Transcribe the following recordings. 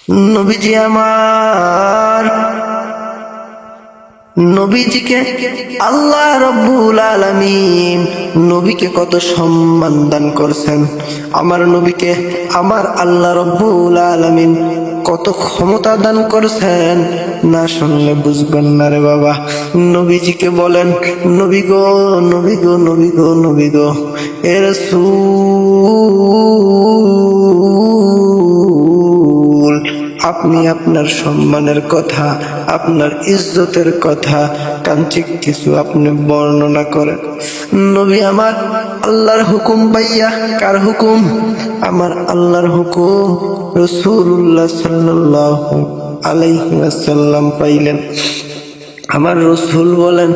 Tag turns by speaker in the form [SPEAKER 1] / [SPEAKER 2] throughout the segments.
[SPEAKER 1] নবীজি আমার, নবীজিকে আল্লাহ রব্বুল আলামিন নবীকে কত সম্মান দান করছেন। আমার নবীকে আমার আল্লাহ রব্বুল আলামিন কত ক্ষমতা দান করছেন, না শুনলে বুঝবেন না রে বাবা। নবীজিকে বলেন, নবী গো, নবী গো, নবী গো, নবী গো, এ রাসূল, আপনি আপনার সম্মানের কথা, আপনার ইজ্জতের কথা কাঞ্চিক কিছু আপনি বর্ণনা করেন। নবী আমার আল্লাহর হুকুম পাইয়া, কার হুকুম? আমার আল্লাহর হুকুম রাসূলুল্লাহ সাল্লাল্লাহু আলাইহি ওয়াসাল্লাম পাইলেন। আমার রাসূল বলেন,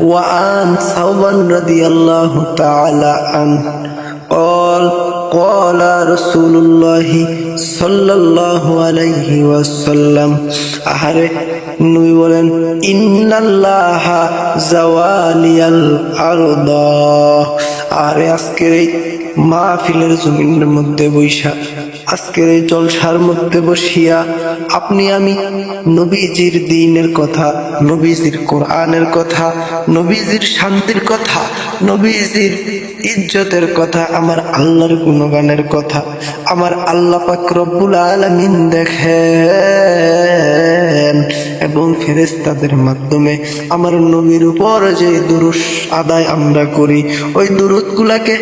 [SPEAKER 1] ওয়া আন সাওবান রাদিয়াল্লাহু তাআলা আন قال رسول الله صلى الله عليه وسلم, আহারে নবী বলেন, ইন্নাল্লাহা জাওয়ালিয়াল আরদা, আরে আজকের এই মাহফিলের জমিনের মধ্যে বৈশা, আজকের এই জলসার মধ্যে বসিয়া আপনি আমি নবীজির দ্বীনের কথা, নবীজির কোরআনের কথা, নবীজির শান্তির কথা, নবীজির ইজ্জতের কথা, আমার আল্লাহর গুণগানের কথা, আমার আল্লাহ পাক রব্বুল আলামিন দেখেন এবং ফেরেশতাদের মাধ্যমে আমার নবীর উপর যে দুরূদ আদায় আমরা করি, ওই দুরূদগুলোকে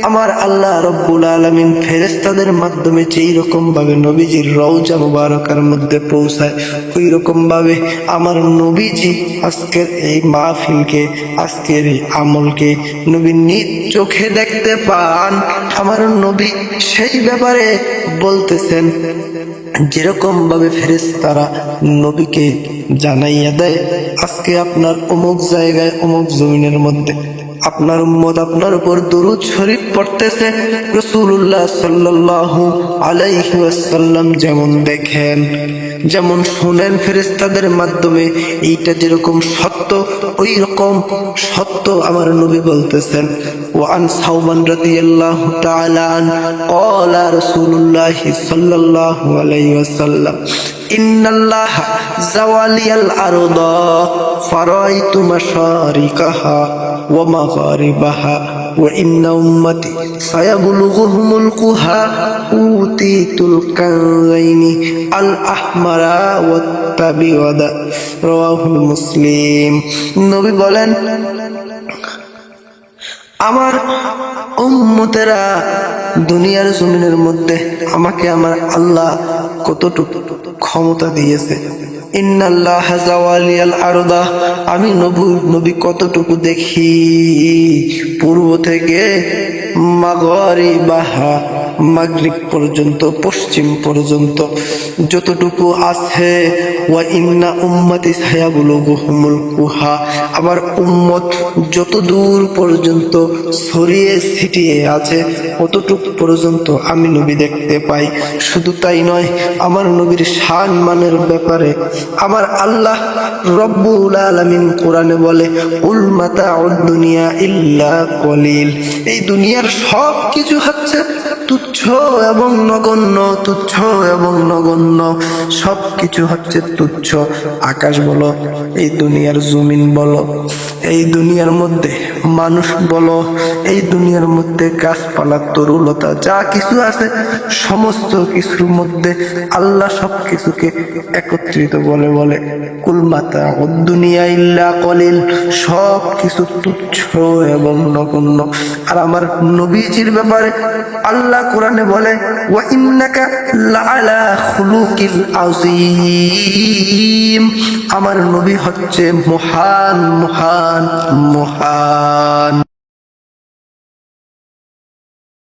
[SPEAKER 1] আমার আল্লাহ রব্বুল আলামিন ফেরেশতাদের মাধ্যমে যেই রকম ভাবে নবীজির রওজা মুবারকার মধ্যে পৌঁছায়, ওই রকম ভাবে আমার নবীজি আজকের এই মাহফিলকে, আজকের এই আমলকে নবী নিজ চোখে দেখতে পান। আমার নবী সেই ব্যাপারে বলতেছেন, যেরকম ভাবে ফেরেশতারা নবীকে জানাইয়া দেয়, আজকে আপনার অমুক জায়গায় অমুক জমিনের মধ্যে আপনার উম্মত আপনার উপর দুরূদ শরীফ পড়তেছে, রাসূলুল্লাহ সাল্লাল্লাহু আলাইহি ওয়াসাল্লাম যেমন দেখেন, যেমন শুনেন ফেরেশতাদের মাধ্যমে, এইটা যেরকম সত্য ওই রকম সত্য আমার নবী বলতেছেন। ওয়া আন সাওবান রাদিয়াল্লাহু তাআলা আন قال رسول الله صلى الله عليه وسلم, ইন্নাল্লাহা জাওয়ালিয়াল আরদা ফারাইতু মাশারিকাহা ওয়া মাগারিবাহা ওয়া ইন্না উম্মতি সায়াবলুগুহুমুল কুহা উতিতুল কানজাইনি আল আহমারা ওয়াত তাবিওয়াদা, রাওয়াহুল মুসলিম। নবী বলেন, আমার উম্মতেরা দুনিয়ার জমিনের মধ্যে আমাকে আমার আল্লাহ কতটুকু ক্ষমতা দিয়েছে। ইন্নাল্লাহা জাওয়ালিয়াল আরদা, আমি নবী কতটুকু দেখি, পূর্ব থেকে মাগরিবাহা, মাগরিব পর্যন্ত, পশ্চিম পর্যন্ত যতটুকু আছে। ওয়া ইন্না উম্মতি সায়াবলুগুহুমুল কুহা, আমার উম্মত যত দূর পর্যন্ত ছড়িয়ে ছিটিয়ে আছে অতটুকু পর্যন্ত আমি নবী দেখতে পাই। শুধু তাই নয়, আমার নবীর শান মানের ব্যাপারে আমার আল্লাহ রব্বুল আলামিন কোরআনে বলে, উল মাতাউদ দুনিয়া ইল্লা কলিল, এই দুনিয়ার সব কিছু হচ্ছে তুচ্ছ এবং নগণ্য, তুচ্ছ এবং নগণ্য, সব কিছু হচ্ছে তুচ্ছ। আকাশ বলো, এই দুনিয়ার জমিন বলো, এই দুনিয়ার মধ্যে মানুষ বলো, এই দুনিয়ার মধ্যে গাছপালা তরুলতা যা কিছু আছে, সমস্ত কিছুর মধ্যে আল্লাহ সব কিছুকে একত্রিত বলে কুল মাতাউদ দুনিয়া ইল্লা কলিল, সব কিছু তুচ্ছ এবং নগণ্য। আর আমার নবীজির ব্যাপারে আল্লাহ কোরআনে বলে, ওয়া ইন্নাকা লাআলা খুলুকিল আযীম, আমার নবী হচ্ছে মহান মহান মহান।